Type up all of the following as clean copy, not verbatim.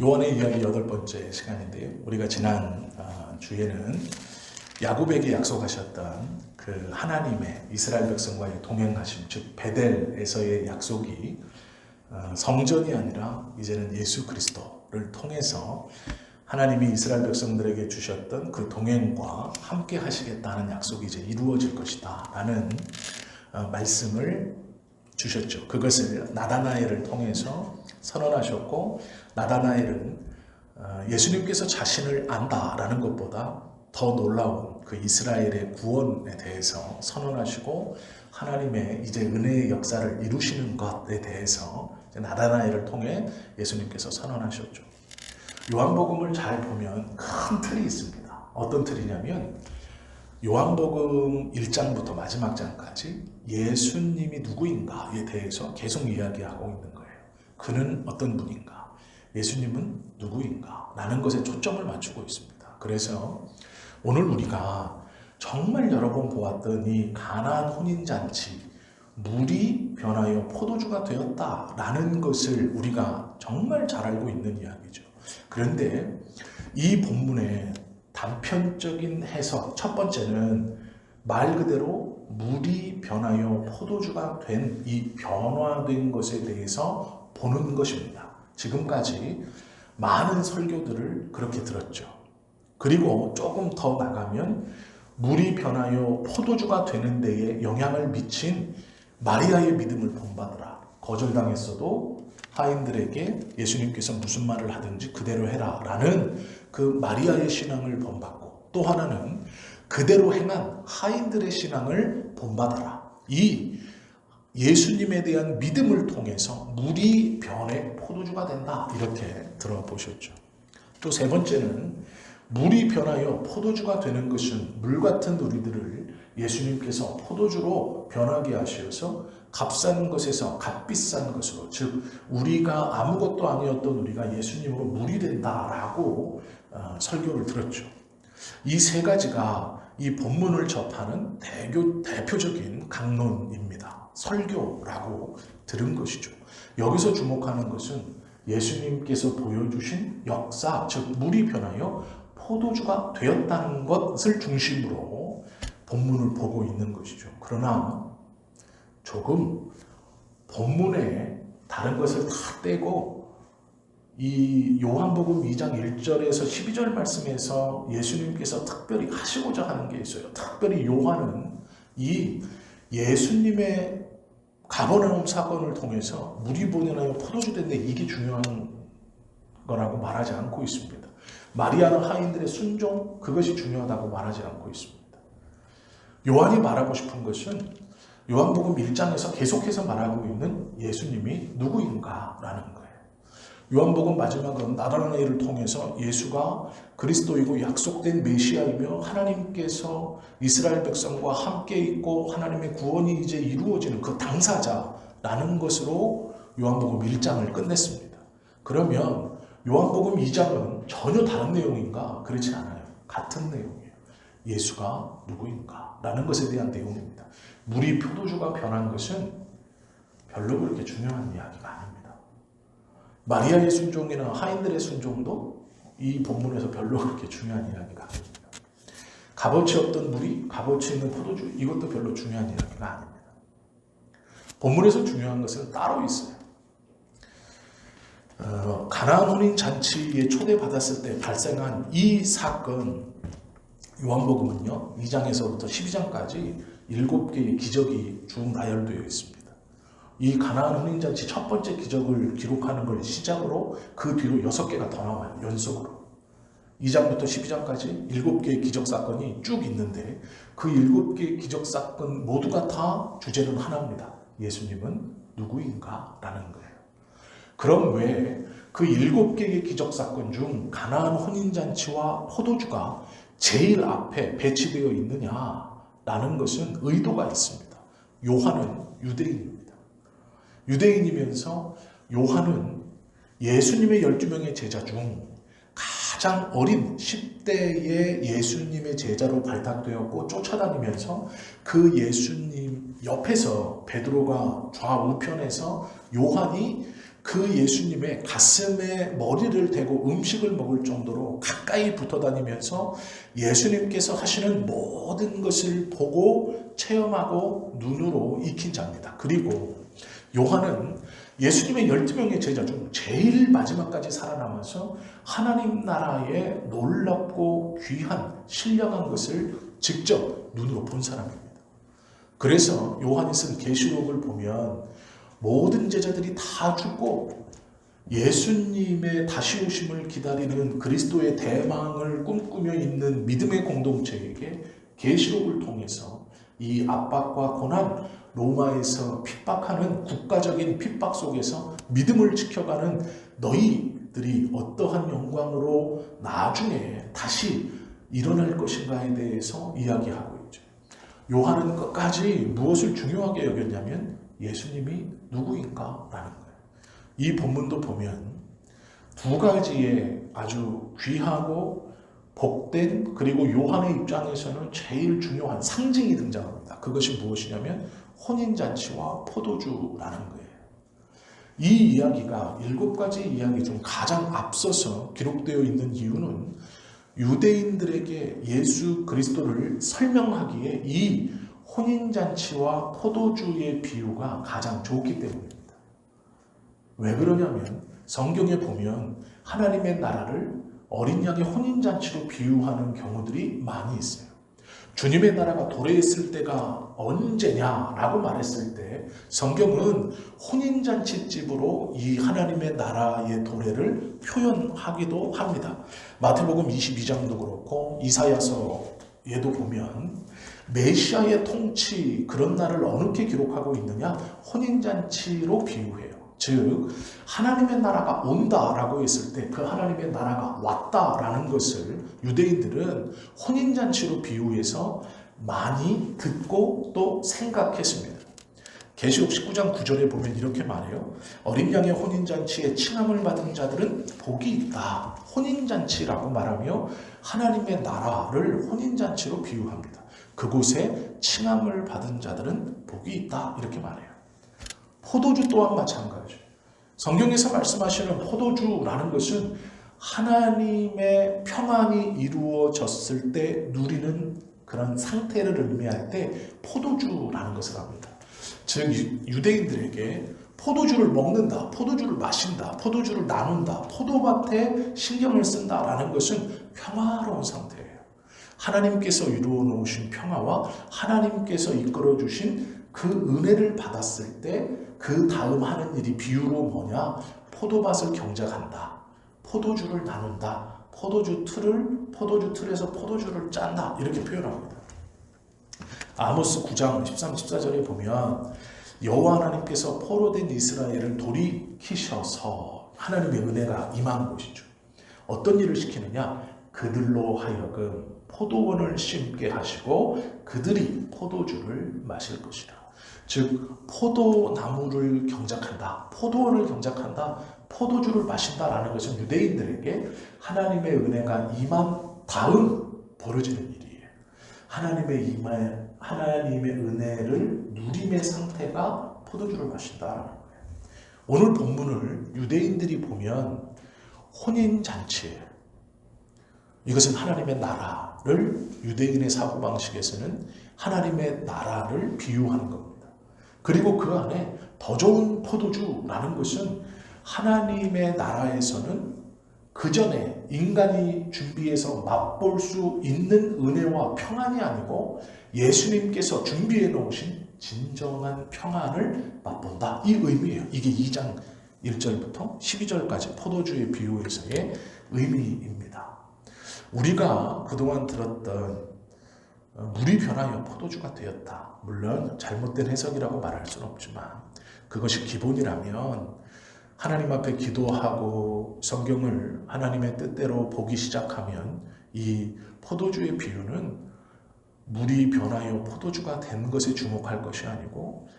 요한의 이야기 8번째 시간인데요. 우리가 지난 주에는 야곱에게 약속하셨던 그 하나님의 이스라엘 백성과의 동행하심, 즉 베델에서의 약속이 성전이 아니라 이제는 예수 그리스도를 통해서 하나님이 이스라엘 백성들에게 주셨던 그 동행과 함께 하시겠다는 약속이 이제 이루어질 것이다 라는 말씀을 주셨죠. 그것을 나다나엘을 통해서 선언하셨고, 나다나엘은 예수님께서 자신을 안다라는 것보다 더 놀라운 그 이스라엘의 구원에 대해서 선언하시고, 하나님의 이제 은혜의 역사를 이루시는 것에 대해서 나다나엘을 통해 예수님께서 선언하셨죠. 요한복음을 잘 보면 큰 틀이 있습니다. 어떤 틀이냐면 요한복음 1장부터 마지막 장까지 예수님이 누구인가에 대해서 계속 이야기하고 있는 거예요. 그는 어떤 분인가? 예수님은 누구인가? 라는 것에 초점을 맞추고 있습니다. 그래서 오늘 우리가 정말 여러 번 보았던 이 가나안 혼인잔치, 물이 변하여 포도주가 되었다라는 것을 우리가 정말 잘 알고 있는 이야기죠. 그런데 이 본문의 단편적인 해석, 첫 번째는 말 그대로 물이 변하여 포도주가 된 이 변화된 것에 대해서 보는 것입니다. 지금까지 많은 설교들을 그렇게 들었죠. 그리고 조금 더 나가면 물이 변하여 포도주가 되는 데에 영향을 미친 마리아의 믿음을 본받으라. 거절당했어도 하인들에게 예수님께서 무슨 말을 하든지 그대로 해라 라는 그 마리아의 신앙을 본받고, 또 하나는 그대로 행한 하인들의 신앙을 본받아라. 이 예수님에 대한 믿음을 통해서 물이 변해 포도주가 된다, 이렇게 들어보셨죠. 또 세 번째는 물이 변하여 포도주가 되는 것은 물 같은 우리들을 예수님께서 포도주로 변하게 하셔서 값싼 것에서 값비싼 것으로, 즉 우리가 아무것도 아니었던 우리가 예수님으로 물이 된다라고 설교를 들었죠. 이 세 가지가 이 본문을 접하는 대표적인 강론입니다. 설교라고 들은 것이죠. 여기서 주목하는 것은 예수님께서 보여주신 역사, 즉 물이 변하여 포도주가 되었다는 것을 중심으로 본문을 보고 있는 것이죠. 그러나 조금 본문에 다른 것을 다 떼고 이 요한복음 2장 1절에서 12절 말씀에서 예수님께서 특별히 하시고자 하는 게 있어요. 특별히 요한은 이 예수님의 가버나움 사건을 통해서 물이 변하여 포도주 된데 이게 중요한 거라고 말하지 않고 있습니다. 마리아는 하인들의 순종, 그것이 중요하다고 말하지 않고 있습니다. 요한이 말하고 싶은 것은 요한복음 1장에서 계속해서 말하고 있는 예수님이 누구인가라는 거예요. 요한복음 마지막은 나다나엘을 통해서 예수가 그리스도이고 약속된 메시아이며 하나님께서 이스라엘 백성과 함께 있고 하나님의 구원이 이제 이루어지는 그 당사자라는 것으로 요한복음 1장을 끝냈습니다. 그러면 요한복음 2장은 전혀 다른 내용인가? 그렇지 않아요. 같은 내용이에요. 예수가 누구인가? 라는 것에 대한 내용입니다. 물이 포도주가 변한 것은 별로 그렇게 중요한 이야기가 아닙니다. 마리아의 순종이나 하인들의 순종도 이 본문에서 별로 그렇게 중요한 이야기가 아닙니다. 값어치 없던 물이 값어치 있는 포도주, 이것도 별로 중요한 이야기가 아닙니다. 본문에서 중요한 것은 따로 있어요. 가나안 혼인 잔치에 초대받았을 때 발생한 이 사건, 요한복음은요 2장에서부터 12장까지 7개의 기적이 쭉 나열되어 있습니다. 이 가나안 혼인잔치 첫 번째 기적을 기록하는 걸 시작으로 그 뒤로 6개가 더 나와요. 연속으로 2장부터 12장까지 7개의 기적 사건이 쭉 있는데, 그 7개의 기적 사건 모두가 다 주제는 하나입니다. 예수님은 누구인가? 라는 거예요. 그럼 왜 그 7개의 기적 사건 중 가나안 혼인잔치와 포도주가 제일 앞에 배치되어 있느냐라는 것은 의도가 있습니다. 요한은 유대인입니다. 유대인이면서 요한은 예수님의 12명의 제자 중 가장 어린 10대의 예수님의 제자로 발탁되었고, 쫓아다니면서 그 예수님 옆에서 베드로가 좌우편에서 요한이 그 예수님의 가슴에 머리를 대고 음식을 먹을 정도로 가까이 붙어 다니면서 예수님께서 하시는 모든 것을 보고 체험하고 눈으로 익힌 자입니다. 그리고 요한은 예수님의 12명의 제자 중 제일 마지막까지 살아남아서 하나님 나라의 놀랍고 귀한 신령한 것을 직접 눈으로 본 사람입니다. 그래서 요한이 쓴 계시록을 보면 모든 제자들이 다 죽고 예수님의 다시 오심을 기다리는 그리스도의 대망을 꿈꾸며 있는 믿음의 공동체에게 계시록을 통해서 이 압박과 고난, 로마에서 핍박하는 국가적인 핍박 속에서 믿음을 지켜가는 너희들이 어떠한 영광으로 나중에 다시 일어날 것인가에 대해서 이야기하고 있죠. 요한은 끝까지 무엇을 중요하게 여겼냐면 예수님이 누구인가 라는 거예요. 이 본문도 보면 두 가지의 아주 귀하고 복된, 그리고 요한의 입장에서는 제일 중요한 상징이 등장합니다. 그것이 무엇이냐면 혼인잔치와 포도주라는 거예요. 이 이야기가 7가지 이야기 중 가장 앞서서 기록되어 있는 이유는 유대인들에게 예수 그리스도를 설명하기에 이 혼인잔치와 포도주의 비유가 가장 좋기 때문입니다. 왜 그러냐면 성경에 보면 하나님의 나라를 어린 양의 혼인잔치로 비유하는 경우들이 많이 있어요. 주님의 나라가 도래했을 때가 언제냐라고 말했을 때 성경은 혼인잔치집으로 이 하나님의 나라의 도래를 표현하기도 합니다. 마태복음 22장도 그렇고 이사야서에도 보면 메시아의 통치, 그런 날을 어떻게 기록하고 있느냐? 혼인잔치로 비유해요. 즉 하나님의 나라가 온다라고 했을 때 그 하나님의 나라가 왔다라는 것을 유대인들은 혼인잔치로 비유해서 많이 듣고 또 생각했습니다. 계시록 19장 9절에 보면 이렇게 말해요. 어린 양의 혼인잔치에 칭함을 받은 자들은 복이 있다. 혼인잔치라고 말하며 하나님의 나라를 혼인잔치로 비유합니다. 그곳에 칭함을 받은 자들은 복이 있다. 이렇게 말해요. 포도주 또한 마찬가지죠. 성경에서 말씀하시는 포도주라는 것은 하나님의 평안이 이루어졌을 때 누리는 그런 상태를 의미할 때 포도주라는 것을 합니다. 즉 유대인들에게 포도주를 먹는다, 포도주를 마신다, 포도주를 나눈다, 포도밭에 신경을 쓴다라는 것은 평화로운 상태예요. 하나님께서 이루어 놓으신 평화와 하나님께서 이끌어 주신 그 은혜를 받았을 때 그 다음 하는 일이 비유로 뭐냐? 포도밭을 경작한다. 포도주를 나눈다. 포도주 틀에서 포도주를 짠다. 이렇게 표현합니다. 아모스 9장 13, 14절에 보면 여호와 하나님께서 포로된 이스라엘을 돌이키셔서 하나님의 은혜가 임한 곳이죠. 어떤 일을 시키느냐? 그들로 하여금 포도원을 심게 하시고 그들이 포도주를 마실 것이다. 즉 포도나무를 경작한다, 포도원을 경작한다, 포도주를 마신다라는 것은 유대인들에게 하나님의 은혜가 임한 다음 벌어지는 일이에요. 하나님의 은혜를 누림의 상태가 포도주를 마신다라는 거예요. 오늘 본문을 유대인들이 보면 혼인잔치예요. 이것은 하나님의 나라를 유대인의 사고방식에서는 하나님의 나라를 비유하는 겁니다. 그리고 그 안에 더 좋은 포도주라는 것은 하나님의 나라에서는 그 전에 인간이 준비해서 맛볼 수 있는 은혜와 평안이 아니고 예수님께서 준비해 놓으신 진정한 평안을 맛본다. 이 의미예요. 이게 2장 1절부터 12절까지 포도주의 비유에서의 의미입니다. 우리가 그동안 들었던 물이 변하여 포도주가 되었다. 물론 잘못된 해석이라고 말할 수는 없지만 그것이 기본이라면 하나님 앞에 기도하고 성경을 하나님의 뜻대로 보기 시작하면 이 포도주의 비유는 물이 변하여 포도주가 된 것에 주목할 것이 아니고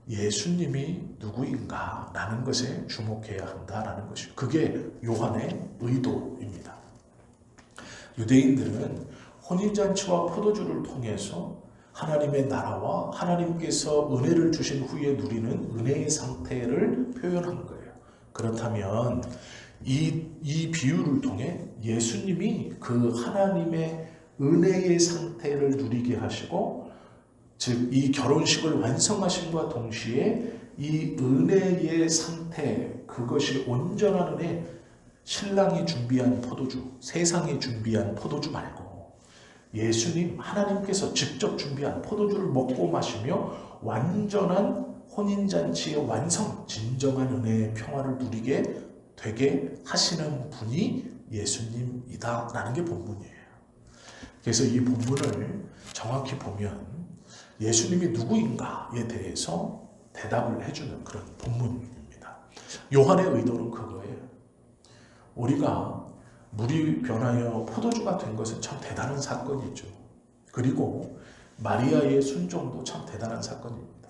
예수님이 누구인가 라는 것에 주목해야 한다라는 것이죠. 그게 요한의 의도입니다. 유대인들은 혼인잔치와 포도주를 통해서 하나님의 나라와 하나님께서 은혜를 주신 후에 누리는 은혜의 상태를 표현한 거예요. 그렇다면 이 비유를 통해 예수님이 그 하나님의 은혜의 상태를 누리게 하시고, 즉 이 결혼식을 완성하심과 동시에 이 은혜의 상태, 그것이 온전한 은혜, 신랑이 준비한 포도주, 세상이 준비한 포도주 말고 예수님 하나님께서 직접 준비한 포도주를 먹고 마시며 완전한 혼인잔치의 완성, 진정한 은혜의 평화를 누리게 되게 하시는 분이 예수님이다 라는 게 본문이에요. 그래서 이 본문을 정확히 보면 예수님이 누구인가에 대해서 대답을 해주는 그런 본문입니다. 요한의 의도는 그거예요. 우리가 물이 변하여 포도주가 된 것은 참 대단한 사건이죠. 그리고 마리아의 순종도 참 대단한 사건입니다.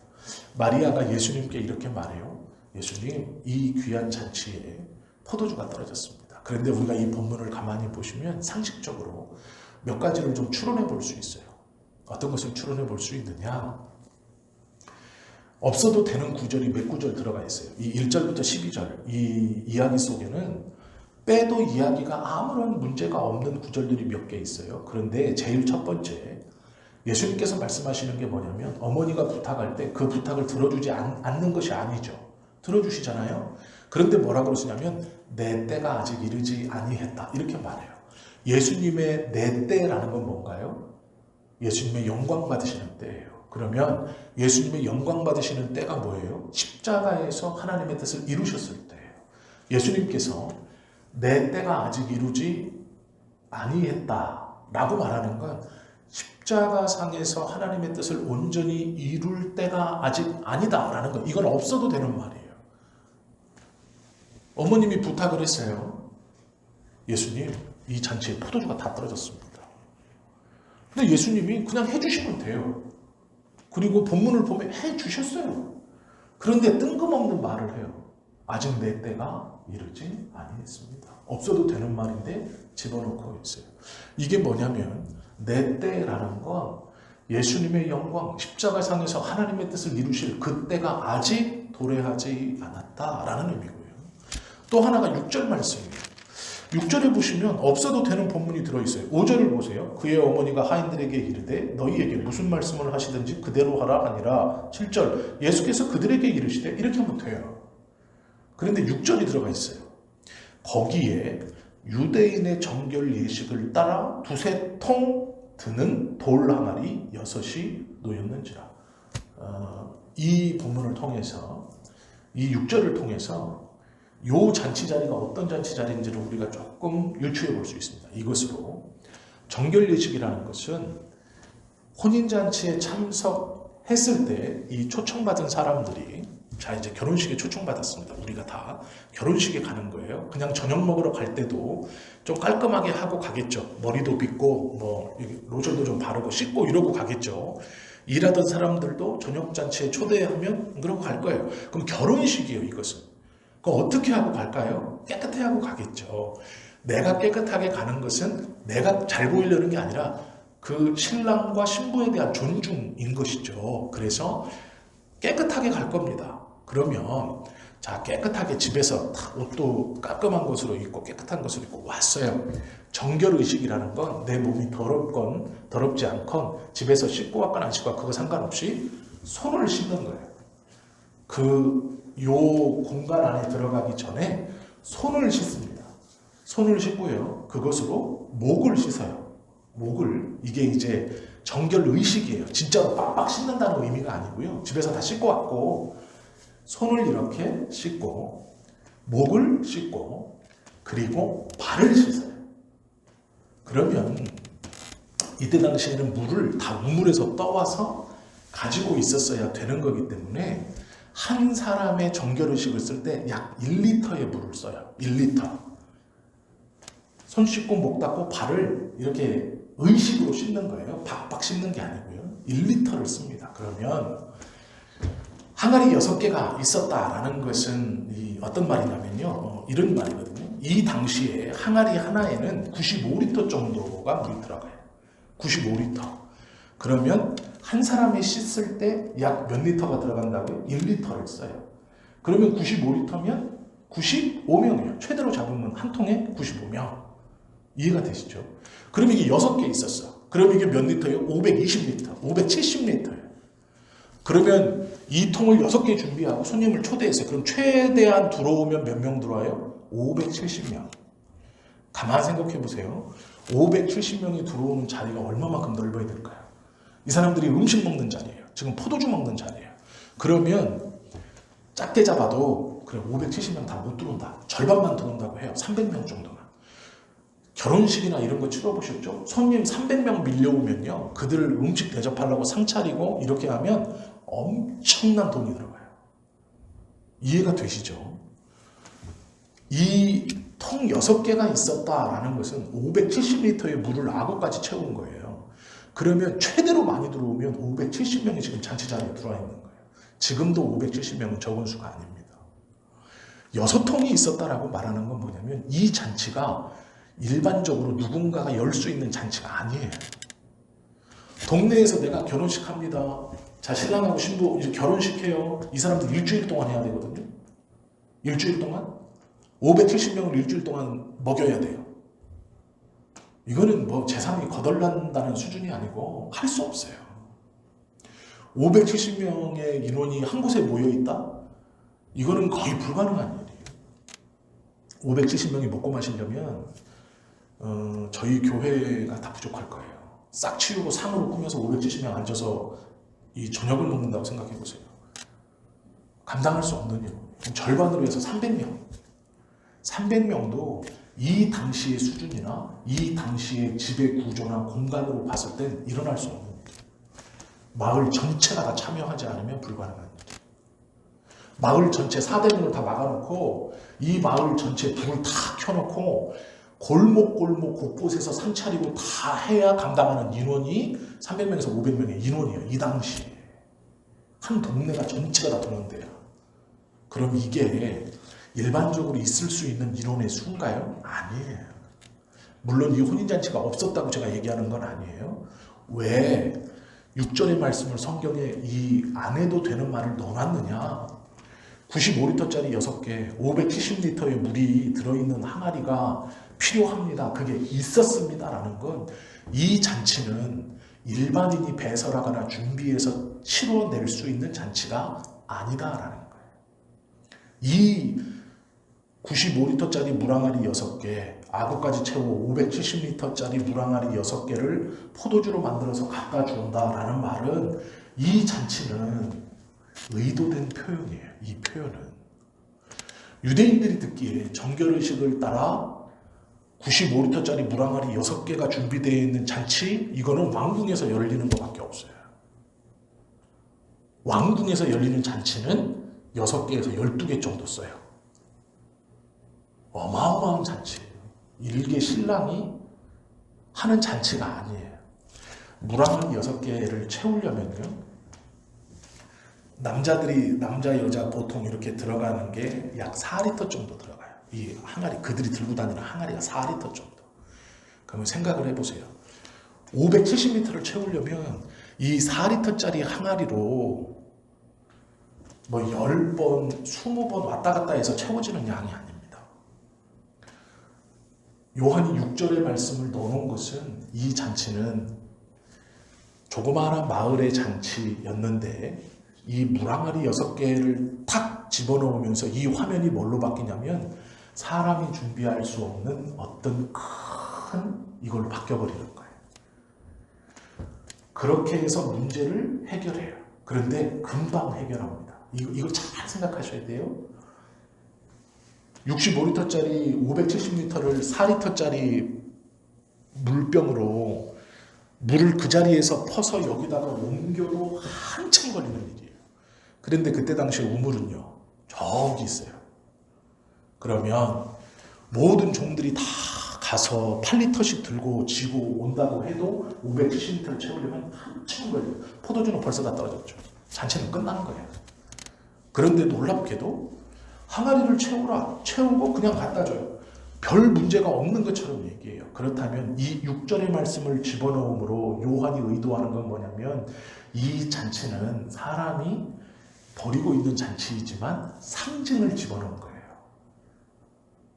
마리아가 예수님께 이렇게 말해요. 예수님, 이 귀한 잔치에 포도주가 떨어졌습니다. 그런데 우리가 이 본문을 가만히 보시면 상식적으로 몇 가지를 좀 추론해 볼 수 있어요. 어떤 것을 추론해 볼 수 있느냐? 없어도 되는 구절이 몇 구절 들어가 있어요. 이 1절부터 12절 이 이야기 속에는 빼도 이야기가 아무런 문제가 없는 구절들이 몇 개 있어요. 그런데 제일 첫 번째, 예수님께서 말씀하시는 게 뭐냐면 어머니가 부탁할 때 그 부탁을 들어주지 않는 것이 아니죠. 들어주시잖아요. 그런데 뭐라고 그러시냐면 내 때가 아직 이르지 아니했다 이렇게 말해요. 예수님의 내 때라는 건 뭔가요? 예수님의 영광 받으시는 때예요. 그러면 예수님의 영광 받으시는 때가 뭐예요? 십자가에서 하나님의 뜻을 이루셨을 때예요. 예수님께서 내 때가 아직 이루지 아니했다라고 말하는 건 십자가상에서 하나님의 뜻을 온전히 이룰 때가 아직 아니다라는 것. 이건 없어도 되는 말이에요. 어머님이 부탁을 했어요. 예수님, 이 잔치에 포도주가 다 떨어졌습니다. 근데 예수님이 그냥 해주시면 돼요. 그리고 본문을 보면 해주셨어요. 그런데 뜬금없는 말을 해요. 아직 내 때가 이르지 아니했습니다. 없어도 되는 말인데 집어넣고 있어요. 이게 뭐냐면 내 때라는 건 예수님의 영광, 십자가상에서 하나님의 뜻을 이루실 그 때가 아직 도래하지 않았다라는 의미고요. 또 하나가 6절 말씀이에요. 6절에 보시면 없어도 되는 본문이 들어있어요. 5절을 보세요. 그의 어머니가 하인들에게 이르되 너희에게 무슨 말씀을 하시든지 그대로 하라 아니라 7절 예수께서 그들에게 이르시되 이렇게 하면 돼요. 그런데 6절이 들어가 있어요. 거기에 유대인의 정결 예식을 따라 두세 통 드는 돌 항아리 6이 놓였는지라. 이 본문을 통해서 이 6절을 통해서 요 잔치 자리가 어떤 잔치 자리인지를 우리가 조금 유추해 볼 수 있습니다. 이것으로 정결 예식이라는 것은 혼인 잔치에 참석했을 때 이 초청받은 사람들이 자 이제 결혼식에 초청받았습니다. 우리가 다 결혼식에 가는 거예요. 그냥 저녁 먹으러 갈 때도 좀 깔끔하게 하고 가겠죠. 머리도 빗고 뭐 로션도 좀 바르고 씻고 이러고 가겠죠. 일하던 사람들도 저녁 잔치에 초대하면 그러고 갈 거예요. 그럼 결혼식이에요, 이것은. 그럼 어떻게 하고 갈까요? 깨끗해 하고 가겠죠. 내가 깨끗하게 가는 것은 내가 잘 보이려는 게 아니라 그 신랑과 신부에 대한 존중인 것이죠. 그래서 깨끗하게 갈 겁니다. 그러면 자 깨끗하게 집에서 옷도 깔끔한 것으로 입고 깨끗한 것으로 입고 왔어요. 정결의식이라는 건 내 몸이 더럽건 더럽지 않건 집에서 씻고 왔건 안 씻고 왔건 그거 상관없이 손을 씻는 거예요. 요 공간 안에 들어가기 전에 손을 씻습니다. 손을 씻고요. 그것으로 목을 씻어요. 목을 이게 이제 정결의식이에요. 진짜로 빡빡 씻는다는 의미가 아니고요. 집에서 다 씻고 왔고 손을 이렇게 씻고 목을 씻고 그리고 발을 씻어요. 그러면 이때 당시에는 물을 다 우물에서 떠와서 가지고 있었어야 되는 거기 때문에 한 사람의 정결의식을 쓸 때 약 1리터의 물을 써요. 1리터. 손 씻고 목 닦고 발을 이렇게 의식으로 씻는 거예요. 박박 씻는 게 아니고요. 1리터를 씁니다. 그러면 항아리 6개가 있었다라는 것은 어떤 말이냐면요. 이런 말이거든요. 이 당시에 항아리 하나에는 95리터 정도가 물이 들어가요. 95리터. 그러면 한 사람이 씻을 때 약 몇 리터가 들어간다고요? 1리터를 써요. 그러면 95리터면 95명이에요. 최대로 잡으면 한 통에 95명. 이해가 되시죠? 그럼 이게 6개 있었어. 그럼 이게 몇 리터예요? 520리터, 570리터예요. 그러면 이 통을 6개 준비하고 손님을 초대했어요. 그럼 최대한 들어오면 몇 명 들어와요? 570명. 가만 생각해 보세요. 570명이 들어오는 자리가 얼마만큼 넓어야 될까요? 이 사람들이 음식 먹는 자리예요. 지금 포도주 먹는 자리예요. 그러면 작게 잡아도 그래 570명 다 못 들어온다. 절반만 들어온다고 해요. 300명 정도만. 결혼식이나 이런 거 치러보셨죠? 손님 300명 밀려오면요. 그들 음식 대접하려고 상 차리고 이렇게 하면 엄청난 돈이 들어가요. 이해가 되시죠? 이 통 6개가 있었다라는 것은 570리터의 물을 악어까지 채운 거예요. 그러면 최대로 많이 들어오면 570명이 지금 잔치 자리에 들어와 있는 거예요. 지금도 570명은 적은 수가 아닙니다. 6통이 있었다라고 말하는 건 뭐냐면 이 잔치가 일반적으로 누군가가 열 수 있는 잔치가 아니에요. 동네에서 내가 결혼식 합니다. 자, 신랑하고 신부 이제 결혼식해요. 이 사람들 일주일 동안 해야 되거든요. 일주일 동안 570명을 일주일 동안 먹여야 돼요. 이거는 뭐 재산이 거덜난다는 수준이 아니고 할 수 없어요. 570명의 인원이 한 곳에 모여 있다? 이거는 거의 불가능한 일이에요. 570명이 먹고 마시려면 저희 교회가 다 부족할 거예요. 싹 치우고 상으로 꾸며서 570명 앉아서 이 저녁을 먹는다고 생각해 보세요. 감당할 수 없는 일. 절반으로 해서 300명. 300명도 이 당시의 수준이나 이 당시의 지배 구조나 공간으로 봤을 땐 일어날 수 없는 일이에요. 마을 전체가 다 참여하지 않으면 불가능한 일이에요. 마을 전체 4대문을 다 막아놓고 이 마을 전체 불을 다 켜놓고 골목골목 곳곳에서 상 차리고 다 해야 감당하는 인원이 300명에서 500명의 인원이에요. 이 당시에. 한 동네가 전체가 다 도는데요. 그럼 이게 일반적으로 있을 수 있는 인원의 수인가요? 아니에요. 물론 이 혼인잔치가 없었다고 제가 얘기하는 건 아니에요. 왜 6절의 말씀을 성경에 이 안 해도 되는 말을 넣어놨느냐? 95리터짜리 6개, 570리터의 물이 들어있는 항아리가 필요합니다. 그게 있었습니다라는 건 이 잔치는 일반인이 배설하거나 준비해서 치러낼 수 있는 잔치가 아니다라는 거예요. 이 95리터짜리 물항아리 6개, 악어까지 채워 570리터짜리 물항아리 6개를 포도주로 만들어서 갖다 준다라는 말은 이 잔치는 의도된 표현이에요. 이 표현은. 유대인들이 듣기에 정결의식을 따라 95리터짜리 물항아리 6개가 준비되어 있는 잔치, 이거는 왕궁에서 열리는 것밖에 없어요. 왕궁에서 열리는 잔치는 6개에서 12개 정도 써요. 어마어마한 잔치예요. 일개 신랑이 하는 잔치가 아니에요. 물항아리 6개를 채우려면요. 남자들이, 남자, 여자 보통 이렇게 들어가는 게 약 4리터 정도 들어가요. 이 항아리, 그들이 들고 다니는 항아리가 4리터 정도. 그러면 생각을 해보세요. 570리터를 채우려면 이 4리터짜리 항아리로 뭐 10번, 20번 왔다 갔다 해서 채워지는 양이 아닙니다. 요한이 6절의 말씀을 넣어놓은 것은 이 잔치는 조그마한 마을의 잔치였는데 이 물항아리 6개를 탁 집어넣으면서 이 화면이 뭘로 바뀌냐면 사람이 준비할 수 없는 어떤 큰 이걸로 바뀌어버리는 거예요. 그렇게 해서 문제를 해결해요. 그런데 금방 해결합니다. 이거 잘 생각하셔야 돼요. 65리터짜리 570리터를 4리터짜리 물병으로 물을 그 자리에서 퍼서 여기다가 옮겨도 한참 걸리는 일이에요. 그런데 그때 당시 우물은요, 저기 있어요. 그러면 모든 종들이 다 가서 8리터씩 들고 지고 온다고 해도 570리터를 채우려면 한참 걸려요. 포도주는 벌써 다 떨어졌죠. 잔치는 끝나는 거예요. 그런데 놀랍게도 항아리를 채우고 그냥 갖다 줘요. 별 문제가 없는 것처럼 얘기해요. 그렇다면 이 6절의 말씀을 집어넣음으로 요한이 의도하는 건 뭐냐면 이 잔치는 사람이 버리고 있는 잔치이지만 상징을 집어넣은 거예요.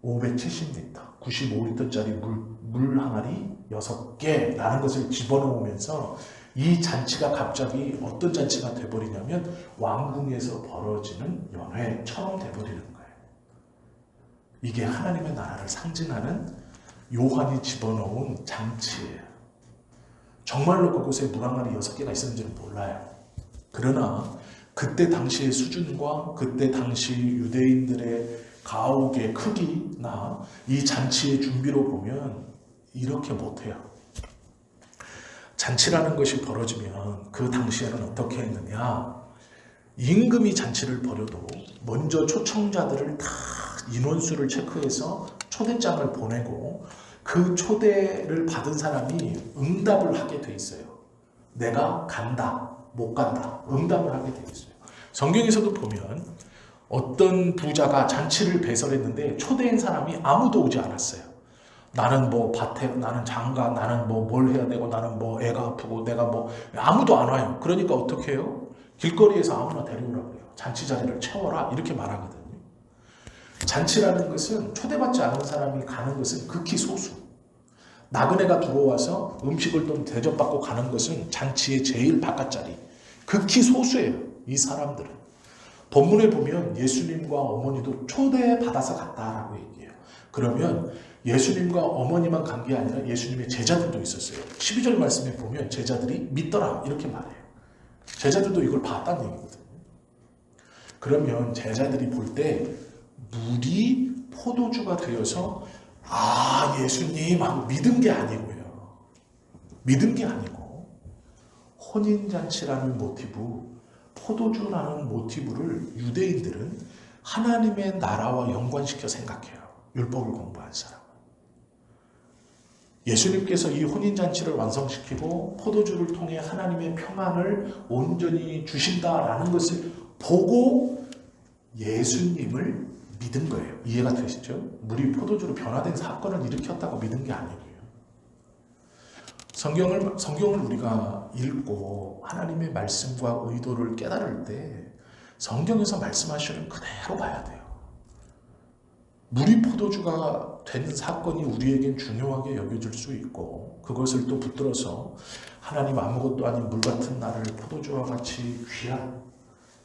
570리터, 95리터짜리 물 항아리 6개라는 것을 집어넣으면서 이 잔치가 갑자기 어떤 잔치가 돼버리냐면 왕궁에서 벌어지는 연회처럼 돼버리는 거예요. 이게 하나님의 나라를 상징하는 요한이 집어넣은 잔치예요. 정말로 그곳에 물 항아리 6개가 있었는지는 몰라요. 그러나 그때 당시의 수준과 그때 당시 유대인들의 가옥의 크기나 이 잔치의 준비로 보면 이렇게 못해요. 잔치라는 것이 벌어지면 그 당시에는 어떻게 했느냐, 임금이 잔치를 벌여도 먼저 초청자들을 다 인원수를 체크해서 초대장을 보내고 그 초대를 받은 사람이 응답을 하게 돼 있어요. 내가 간다, 못 간다, 응답을 하게 돼 있어요. 성경에서도 보면 어떤 부자가 잔치를 배설했는데 초대한 사람이 아무도 오지 않았어요. 나는 뭐 밭에, 나는 장가, 나는 뭐 뭘 해야 되고, 나는 뭐 애가 아프고, 내가 뭐 아무도 안 와요. 그러니까 어떻게 해요? 길거리에서 아무나 데려오라고 해요. 잔치 자리를 채워라 이렇게 말하거든요. 잔치라는 것은 초대받지 않은 사람이 가는 것은 극히 소수. 나그네가 들어와서 음식을 좀 대접받고 가는 것은 잔치의 제일 바깥자리. 극히 소수예요. 이 사람들은. 본문에 보면 예수님과 어머니도 초대받아서 갔다라고 얘기해요. 그러면 예수님과 어머니만 간 게 아니라 예수님의 제자들도 있었어요. 12절 말씀에 보면 제자들이 믿더라 이렇게 말해요. 제자들도 이걸 봤다는 얘기거든요. 그러면 제자들이 볼 때 물이 포도주가 되어서 예수님 하고 믿은 게 아니고요. 믿은 게 아니고 혼인잔치라는 모티브, 포도주라는 모티브를 유대인들은 하나님의 나라와 연관시켜 생각해요. 율법을 공부한 사람은. 예수님께서 이 혼인잔치를 완성시키고 포도주를 통해 하나님의 평안을 온전히 주신다라는 것을 보고 예수님을 믿은 거예요. 이해가 되시죠? 물이 포도주로 변화된 사건을 일으켰다고 믿은 게 아니고요. 성경을 우리가 읽고 하나님의 말씀과 의도를 깨달을 때 성경에서 말씀하시는 그대로 봐야 돼요. 물이 포도주가 되는 사건이 우리에겐 중요하게 여겨질 수 있고 그것을 또 붙들어서 하나님 아무것도 아닌 물 같은 나를 포도주와 같이 귀한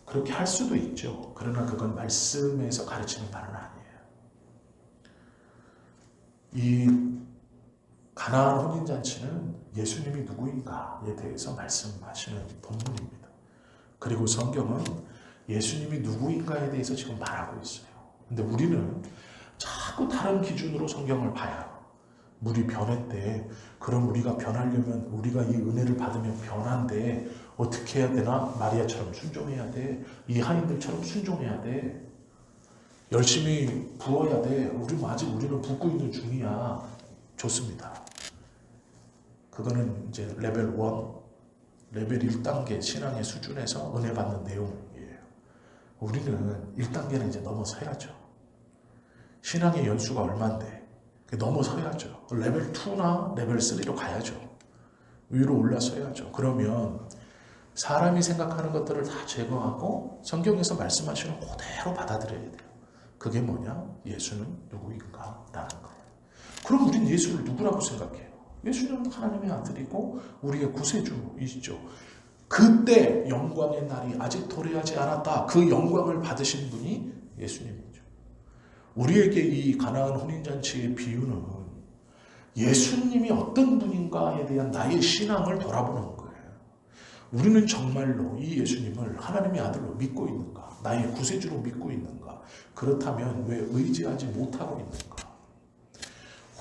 그렇게 할 수도 있죠. 그러나 그건 말씀에서 가르치는 바는 아니에요. 이 가나안 혼인잔치는 예수님이 누구인가에 대해서 말씀하시는 본문입니다. 그리고 성경은 예수님이 누구인가에 대해서 지금 말하고 있어요. 근데 우리는 자꾸 다른 기준으로 성경을 봐요. 물이 변했대. 그럼 우리가 변하려면 우리가 이 은혜를 받으면 변한데 어떻게 해야 되나? 마리아처럼 순종해야 돼. 이 하인들처럼 순종해야 돼. 열심히 부어야 돼. 아직 우리는 붓고 있는 중이야. 좋습니다. 그거는 이제 레벨 1, 레벨 1단계 신앙의 수준에서 은혜 받는 내용이에요. 우리는 1단계는 이제 넘어서야죠. 신앙의 연수가 얼만데 넘어서야죠. 레벨 2나 레벨 3로 가야죠. 위로 올라서야죠. 그러면 사람이 생각하는 것들을 다 제거하고 성경에서 말씀하시는 그대로 받아들여야 돼요. 그게 뭐냐? 예수는 누구인가? 라는 거예요. 그럼 우린 예수를 누구라고 생각해요? 예수는 하나님의 아들이고 우리의 구세주이시죠. 그때 영광의 날이 아직 도래하지 않았다. 그 영광을 받으신 분이 예수님이죠. 우리에게 이 가나안 혼인잔치의 비유는 예수님이 어떤 분인가에 대한 나의 신앙을 돌아보는 거예요. 우리는 정말로 이 예수님을 하나님의 아들로 믿고 있는가? 나의 구세주로 믿고 있는가? 그렇다면 왜 의지하지 못하고 있는가?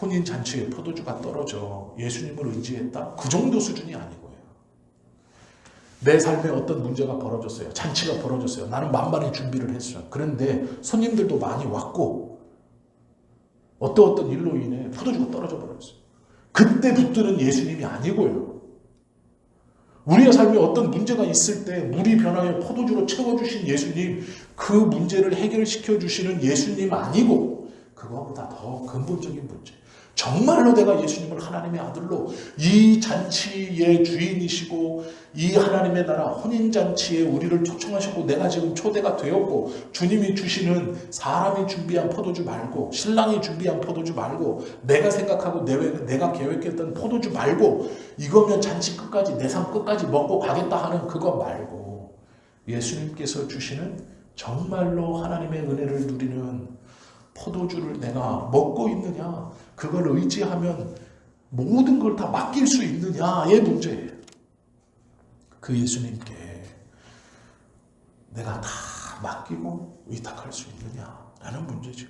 혼인잔치에 포도주가 떨어져 예수님을 의지했다? 그 정도 수준이 아니고요. 내 삶에 어떤 문제가 벌어졌어요. 잔치가 벌어졌어요. 나는 만반의 준비를 했어요. 그런데 손님들도 많이 왔고 어떤 일로 인해 포도주가 떨어져 버렸어요. 그때 붙드는 예수님이 아니고요. 우리의 삶에 어떤 문제가 있을 때 물이 변하여 포도주로 채워주신 예수님, 그 문제를 해결시켜 주시는 예수님 아니고 그거보다 더 근본적인 문제, 정말로 내가 예수님을 하나님의 아들로 이 잔치의 주인이시고 이 하나님의 나라 혼인잔치에 우리를 초청하셨고 내가 지금 초대가 되었고 주님이 주시는 사람이 준비한 포도주 말고 신랑이 준비한 포도주 말고 내가 생각하고 내가 계획했던 포도주 말고 이거면 잔치 끝까지 내 삶 끝까지 먹고 가겠다 하는 그거 말고 예수님께서 주시는 정말로 하나님의 은혜를 누리는 포도주를 내가 먹고 있느냐, 그걸 의지하면 모든 걸 다 맡길 수 있느냐의 문제예요. 그 예수님께 내가 다 맡기고 의탁할 수 있느냐라는 문제죠.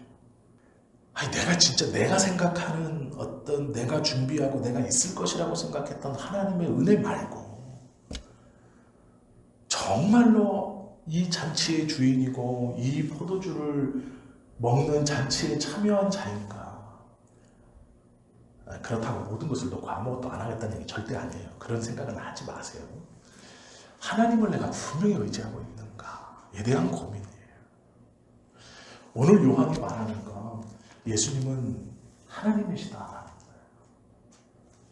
아니, 내가 진짜 내가 생각하는 어떤 내가 준비하고 내가 있을 것이라고 생각했던 하나님의 은혜 말고 정말로 이 잔치의 주인이고 이 포도주를 먹는 잔치에 참여한 자인가? 그렇다고 모든 것을 놓고 아무것도 안 하겠다는 얘기 절대 아니에요. 그런 생각은 하지 마세요. 하나님을 내가 분명히 의지하고 있는가에 대한 고민이에요. 오늘 요한이 말하는 건 예수님은 하나님이시다.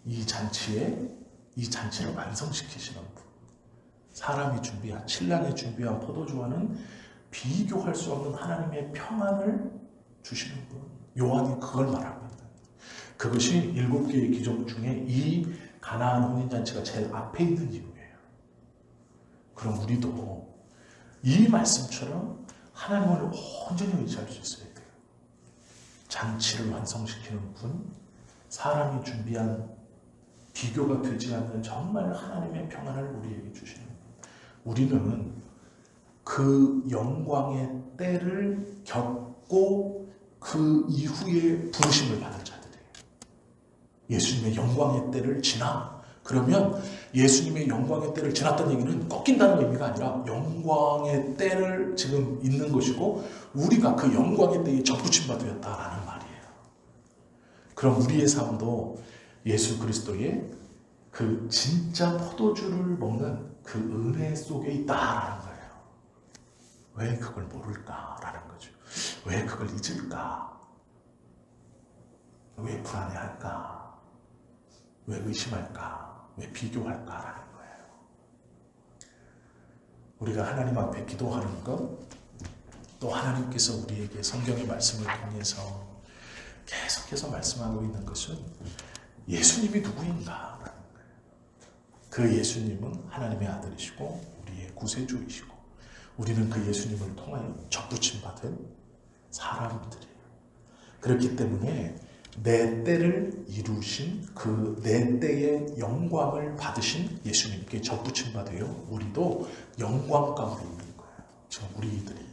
이 잔치를 완성시키시는 분. 사람이 준비한, 신랑이 준비한 포도주와는 비교할 수 없는 하나님의 평안을 주시는 분. 요한이 그걸 말하고 있는. 그것이 7개의 기적 중에 이 가나안 혼인잔치가 제일 앞에 있는 이유예요. 그럼 우리도 이 말씀처럼 하나님을 온전히 의지할 수 있어야 돼요. 잔치를 완성시키는 분, 사람이 준비한 비교가 되지 않는 정말 하나님의 평안을 우리에게 주시는 분. 우리는 그 영광의 때를 겪고 그 이후에 부르심을 받은 자들이에요. 예수님의 영광의 때를 지나 그러면 예수님의 영광의 때를 지났다는 얘기는 꺾인다는 의미가 아니라 영광의 때를 지금 있는 것이고 우리가 그 영광의 때에 접붙임바 되었다라는 말이에요. 그럼 우리의 삶도 예수 그리스도의 그 진짜 포도주를 먹는 그 은혜 속에 있다라는 거예요. 왜 그걸 모를까라는 거죠. 왜 그걸 잊을까? 왜 불안해할까? 왜 의심할까? 왜 비교할까라는 거예요. 우리가 하나님 앞에 기도하는 것, 또 하나님께서 우리에게 성경의 말씀을 통해서 계속해서 말씀하고 있는 것은 예수님이 누구인가라는 거예요. 그 예수님은 하나님의 아들이시고 우리의 구세주이시고 우리는 그 예수님을 통하여 접붙임 받은 사람들이에요. 그렇기 때문에 내 때를 이루신 그 내 때의 영광을 받으신 예수님께 접붙임 받아요. 우리도 영광 가운데 있는 거예요. 지금 우리들이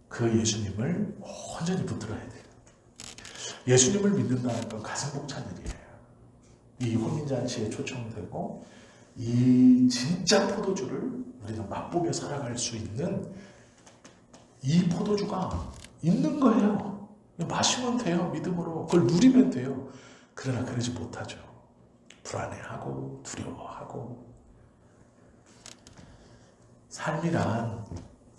그 예수님을 온전히 붙들어야 돼요. 예수님을 믿는다는 건 가슴 벅찬 일이에요. 이 혼인잔치에 초청되고 이 진짜 포도주를 우리가 맛보며 살아갈 수 있는 이 포도주가 있는 거예요. 마시면 돼요. 믿음으로. 그걸 누리면 돼요. 그러나 그러지 못하죠. 불안해하고 두려워하고. 삶이란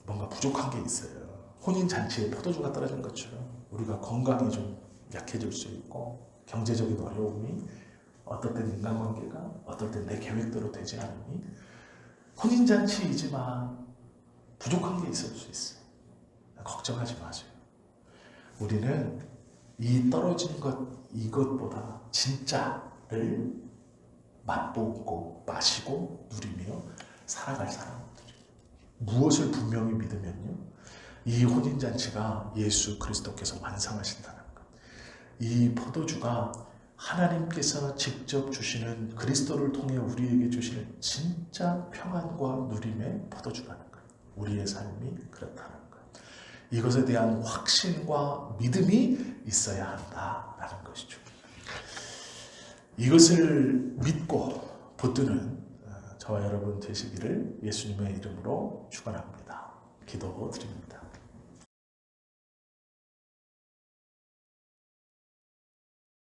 뭔가 부족한 게 있어요. 혼인잔치에 포도주가 떨어진 것처럼 우리가 건강이 좀 약해질 수 있고 경제적인 어려움이 어떨 땐 인간관계가 어떨 땐 내 계획대로 되지 않으니 혼인잔치이지만 부족한 게 있을 수 있어요. 걱정하지 마세요. 우리는 이 떨어진 것 이것보다 진짜를 맛보고 마시고 누리며 살아갈 사람들이에요. 무엇을 분명히 믿으면요. 이 혼인잔치가 예수 그리스도께서 완성하신다는 것. 이 포도주가 하나님께서 직접 주시는 그리스도를 통해 우리에게 주시는 진짜 평안과 누림의 포도주라는 것. 우리의 삶이 그렇다는 것. 이것에 대한 확신과 믿음이 있어야 한다라는 것이죠. 이것을 믿고 붙드는 저와 여러분 되시기를 예수님의 이름으로 축원합니다. 기도드립니다.